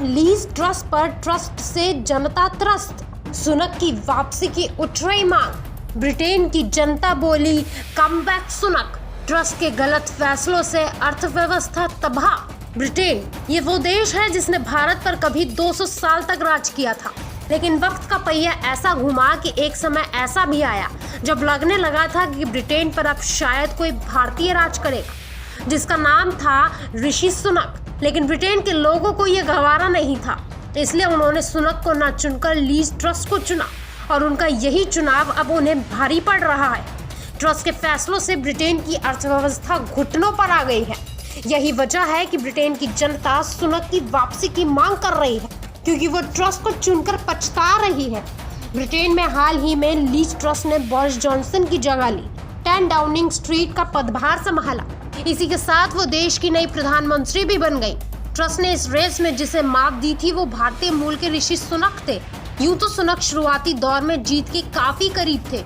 Lease trust पर trust से जनता त्रस्त, सुनक की वापसी की उठ रही मांग। ब्रिटेन की जनता बोली कम बैक सुनक, ट्रस्ट के गलत फैसलों से अर्थव्यवस्था तबाह। ब्रिटेन ये वो देश है जिसने भारत पर कभी 200 साल तक राज किया था, लेकिन वक्त का पहिया ऐसा घुमा कि एक समय ऐसा भी आया जब लगने लगा था कि ब्रिटेन पर अब शायद कोई भारतीय राज करेगा, जिसका नाम था ऋषि सुनक। लेकिन ब्रिटेन के लोगों को ये गवारा नहीं था, इसलिए उन्होंने सुनक को न चुनकर लीज ट्रस्ट को चुना और उनका यही चुनाव अब उन्हें भारी पड़ रहा है। ट्रस्ट के फैसलों से ब्रिटेन की अर्थव्यवस्था घुटनों पर आ गई है। यही वजह है कि ब्रिटेन की जनता सुनक की वापसी की मांग कर रही है, क्योंकि वो ट्रस्ट को चुनकर पछता रही है। ब्रिटेन में हाल ही में लीज ट्रस्ट ने बोरिस जॉनसन की जगह ली, 10 डाउनिंग स्ट्रीट का पदभार संभाला। इसी के साथ वो देश की नई प्रधानमंत्री भी बन गई। ट्रस्ट ने इस रेस में जिसे मात दी थी वो भारतीय मूल के ऋषि सुनक थे। यूं तो सुनक शुरुआती दौर में जीत के काफी करीब थे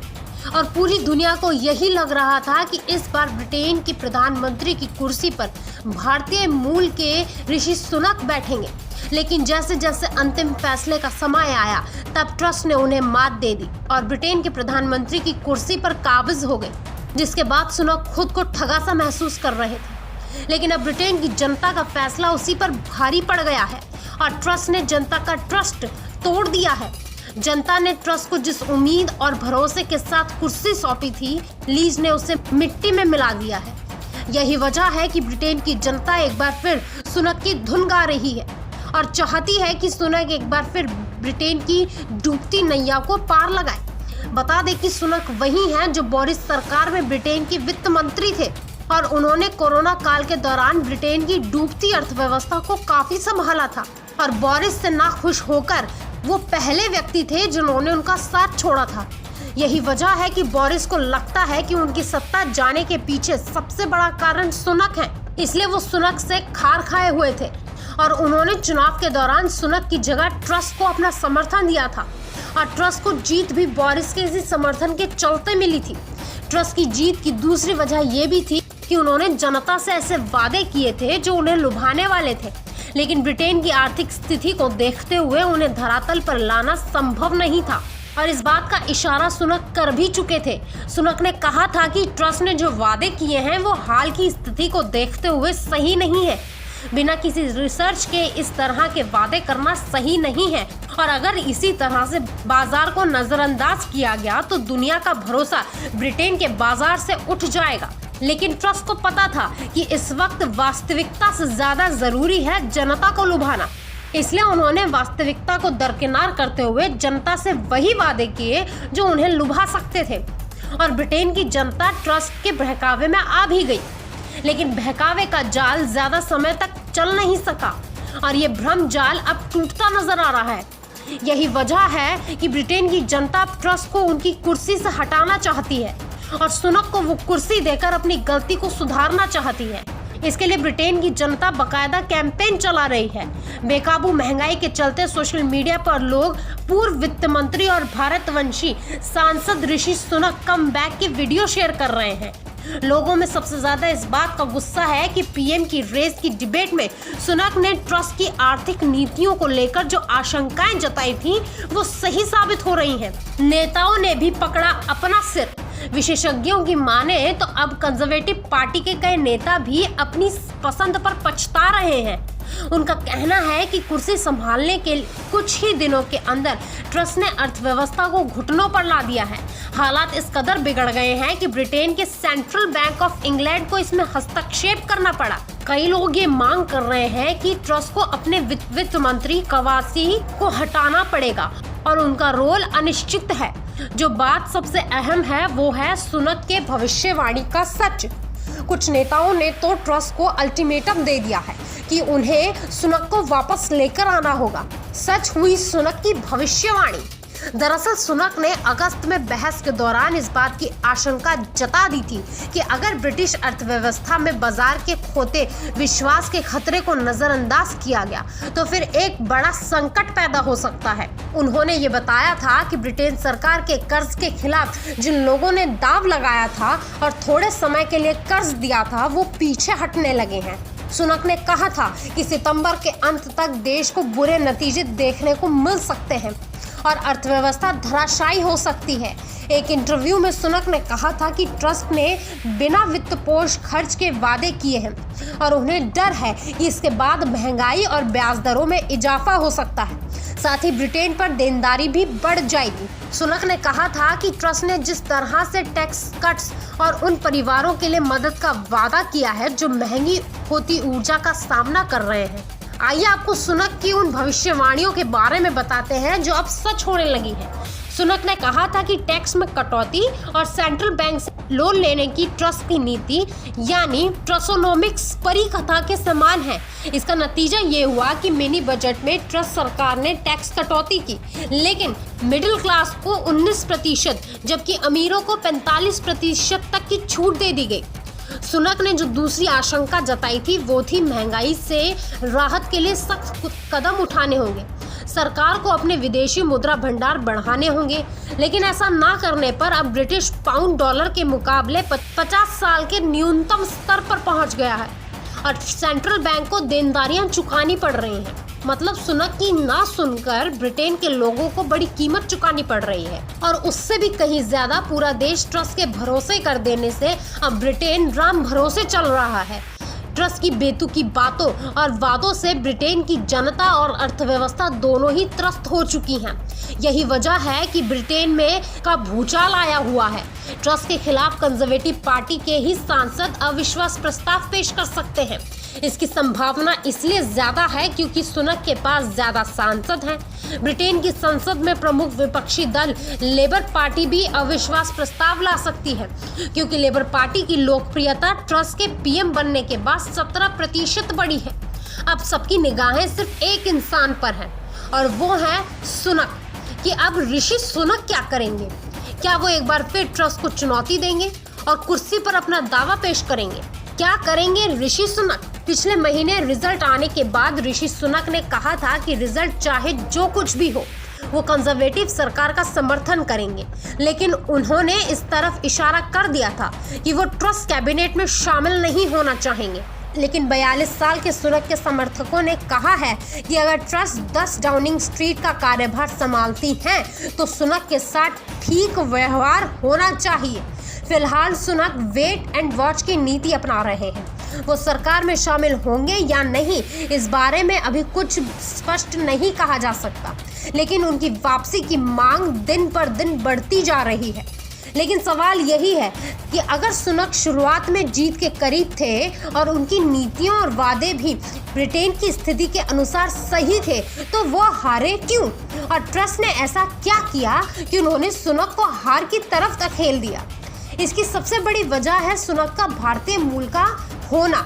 और पूरी दुनिया को यही लग रहा था कि इस बार ब्रिटेन की प्रधानमंत्री की कुर्सी पर भारतीय मूल के ऋषि सुनक बैठेंगे। लेकिन जैसे जैसे अंतिम फैसले का समय आया, तब ट्रस्ट ने उन्हें मात दे दी और ब्रिटेन के प्रधानमंत्री की कुर्सी पर काबिज हो गए, जिसके बाद सुनक खुद को ठगा सा महसूस कर रहे थे। लेकिन अब ब्रिटेन की जनता का फैसला उसी पर भारी पड़ गया है और ट्रस्ट ने जनता का ट्रस्ट तोड़ दिया है। जनता ने ट्रस्ट को जिस उम्मीद और भरोसे के साथ कुर्सी सौंपी थी, लीज ने उसे मिट्टी में मिला दिया है। यही वजह है कि ब्रिटेन की जनता एक बार फिर सुनक की धुन गा रही है और चाहती है कि सुनक एक बार फिर ब्रिटेन की डूबती नैया को पार लगाए। बता दें कि सुनक वही हैं जो बोरिस सरकार में ब्रिटेन के वित्त मंत्री थे और उन्होंने कोरोना काल के दौरान ब्रिटेन की डूबती अर्थव्यवस्था को काफी संभाला था। और बोरिस से नाखुश होकर वो पहले व्यक्ति थे जिन्होंने उनका साथ छोड़ा था। यही वजह है कि बोरिस को लगता है कि उनकी सत्ता जाने के पीछे सबसे बड़ा कारण सुनक है, इसलिए वो सुनक से खार खाए हुए थे और उन्होंने चुनाव के दौरान सुनक की जगह ट्रस्ट को अपना समर्थन दिया था। और ट्रस्ट को जीत भी बोरिस के इसी समर्थन के चलते मिली थी। ट्रस्ट की जीत की दूसरी वजह ये भी थी कि उन्होंने जनता से ऐसे वादे किए थे जो उन्हें लुभाने वाले थे, लेकिन ब्रिटेन की आर्थिक स्थिति को देखते हुए उन्हें धरातल पर लाना संभव नहीं था। और इस बात का इशारा सुनक कर भी चुके थे। सुनक ने कहा था कि ट्रस्ट ने जो वादे किए हैं वो हाल की स्थिति को देखते हुए सही नहीं है। बिना किसी रिसर्च के इस तरह के वादे करना सही नहीं है और अगर इसी तरह से बाजार को नजरअंदाज किया गया तो दुनिया का भरोसा ब्रिटेन के बाजार से उठ जाएगा। लेकिन ट्रस्ट को पता था कि इस वक्त वास्तविकता से ज्यादा जरूरी है जनता को लुभाना, इसलिए उन्होंने वास्तविकता को दरकिनार करते हुए जनता से वही वादे किए जो उन्हें लुभा सकते थे। और ब्रिटेन की जनता ट्रस्ट के बहकावे में आ भी गई, लेकिन बहकावे का जाल ज्यादा समय तक चल नहीं सका और ये भ्रम जाल अब टूटता नजर आ रहा है। यही वजह है कि ब्रिटेन की जनता ट्रस्ट को उनकी कुर्सी से हटाना चाहती है और सुनक को वो कुर्सी देकर अपनी गलती को सुधारना चाहती है। इसके लिए ब्रिटेन की जनता बकायदा कैंपेन चला रही है। बेकाबू महंगाई के चलते सोशल मीडिया पर लोग पूर्व वित्त मंत्री और भारतवंशी सांसद ऋषि सुनक कम बैक की वीडियो शेयर कर रहे हैं। लोगों में सबसे ज्यादा इस बात का गुस्सा है कि पीएम की रेस की डिबेट में सुनक ने ट्रस्ट की आर्थिक नीतियों को लेकर जो आशंकाएं जताई थी वो सही साबित हो रही हैं। नेताओं ने भी पकड़ा अपना सिर। विशेषज्ञों की माने तो अब कंजर्वेटिव पार्टी के कई नेता भी अपनी पसंद पर पछता रहे हैं। उनका कहना है कि कुर्सी संभालने के कुछ ही दिनों के अंदर ट्रस्ट ने अर्थव्यवस्था को घुटनों पर ला दिया है। हालात इस कदर बिगड़ गए हैं कि ब्रिटेन के सेंट्रल बैंक ऑफ इंग्लैंड को इसमें हस्तक्षेप करना पड़ा। कई लोग ये मांग कर रहे हैं कि ट्रस्ट को अपने वित्त मंत्री कवासी को हटाना पड़ेगा और उनका रोल अनिश्चित है। जो बात सबसे अहम है वो है सुनक के भविष्यवाणी का सच। कुछ नेताओं ने तो ट्रस्ट को अल्टीमेटम दे दिया है कि उन्हें सुनक को वापस लेकर आना होगा। सच हुई सुनक की भविष्यवाणी। दरअसल सुनक ने अगस्त में बहस के दौरान इस बात की आशंका जता दी थी कि अगर ब्रिटिश अर्थव्यवस्था में बाजार के खोते विश्वास के खतरे को नजरअंदाज किया गया तो फिर एक बड़ा संकट पैदा हो सकता है। उन्होंने ये बताया था कि ब्रिटेन सरकार के कर्ज के खिलाफ जिन लोगों ने दाव लगाया था और थोड़े समय के लिए कर्ज दिया था वो पीछे हटने लगे हैं। सुनक ने कहा था कि सितंबर के अंत तक देश को बुरे नतीजे देखने को मिल सकते हैं और अर्थव्यवस्था धराशायी हो सकती है। एक इंटरव्यू में सुनक ने कहा था कि ट्रस्ट ने बिना वित्तपोष खर्च के वादे किए हैं और उन्हें डर है कि इसके बाद महंगाई और ब्याज दरों में इजाफा हो सकता है। साथ ही ब्रिटेन पर देनदारी भी बढ़ जाएगी। सुनक ने कहा था कि ट्रस्ट ने जिस तरह से टैक्स कट्स और उन परिवारों के लिए मदद का वादा किया है जो महंगी होती ऊर्जा का सामना कर रहे हैं। आइए आपको सुनक की उन भविष्यवाणियों के बारे में बताते हैं जो अब सच होने लगी है। सुनक ने कहा था कि टैक्स में कटौती और सेंट्रल बैंक से लोन लेने की ट्रस्ट की नीति यानी ट्रस्टोनोमिक्स परी कथा के समान है। इसका नतीजा ये हुआ कि मिनी बजट में ट्रस्ट सरकार ने टैक्स कटौती की, लेकिन मिडिल क्लास को 19% जबकि अमीरों को 45% तक की छूट दे दी गई। सुनक ने जो दूसरी आशंका जताई थी वो थी महंगाई से राहत के लिए सख्त कदम उठाने होंगे। सरकार को अपने विदेशी मुद्रा भंडार बढ़ाने होंगे, लेकिन ऐसा ना करने पर अब ब्रिटिश पाउंड डॉलर के मुकाबले 50 साल के न्यूनतम स्तर पर पहुंच गया है और सेंट्रल बैंक को देनदारियां चुकानी पड़ रही हैं। मतलब सुनक की ना सुनकर ब्रिटेन के लोगों को बड़ी कीमत चुकानी पड़ रही है और उससे भी कहीं ज्यादा पूरा देश ट्रस्ट के भरोसे कर देने से अब ब्रिटेन राम भरोसे चल रहा है। ट्रस्ट की बेतुकी बातों और वादों से ब्रिटेन की जनता और अर्थव्यवस्था दोनों ही त्रस्त हो चुकी हैं। यही वजह है कि ब्रिटेन में का भूचाल आया हुआ है। ट्रस्ट के खिलाफ कंजर्वेटिव पार्टी के ही सांसद अविश्वास प्रस्ताव पेश कर सकते हैं। इसकी संभावना इसलिए ज्यादा है क्योंकि सुनक के पास ज्यादा सांसद हैं। ब्रिटेन की संसद में प्रमुख विपक्षी दल लेबर पार्टी भी अविश्वास प्रस्ताव ला सकती है क्योंकि लेबर पार्टी की लोकप्रियता ट्रस्ट के पीएम बनने के बाद 17% बढ़ी है। अब सबकी निगाहें सिर्फ एक इंसान पर हैं और वो है सुनक कि अब ऋषि सुनक क्या करेंगे। क्या वो एक बार फिर ट्रस्ट को चुनौती देंगे और कुर्सी पर अपना दावा पेश करेंगे? क्या करेंगे ऋषि सुनक? पिछले महीने रिजल्ट आने के बाद ऋषि सुनक ने कहा था कि रिजल्ट चाहे जो कुछ भी हो वो कंजर्वेटिव सरकार का समर्थन करेंगे, लेकिन उन्होंने इस तरफ इशारा कर दिया था कि वो ट्रस्ट कैबिनेट में शामिल नहीं होना चाहेंगे। लेकिन 42 साल के सुनक के समर्थकों ने कहा है कि अगर ट्रस्ट 10 डाउनिंग स्ट्रीट का कार्यभार संभालती हैं तो सुनक के साथ ठीक व्यवहार होना चाहिए। फिलहाल सुनक वेट एंड वॉच की नीति अपना रहे हैं। वो सरकार में शामिल होंगे या नहीं इस बारे में अभी कुछ स्पष्ट नहीं कहा जा सकता, लेकिन उनकी वापसी की मांग दिन पर दिन बढ़ती जा रही है। लेकिन सवाल यही है कि अगर सुनक शुरुआत में जीत के करीब थे और उनकी नीतियों और वादे भी ब्रिटेन की स्थिति के अनुसार सही थे तो वो हारे क्यों? और ट्रस्ट ने ऐसा क्या किया कि उन्होंने सुनक को हार की तरफ धकेल दिया? इसकी सबसे बड़ी वजह है सुनक का भारतीय मूल का होना।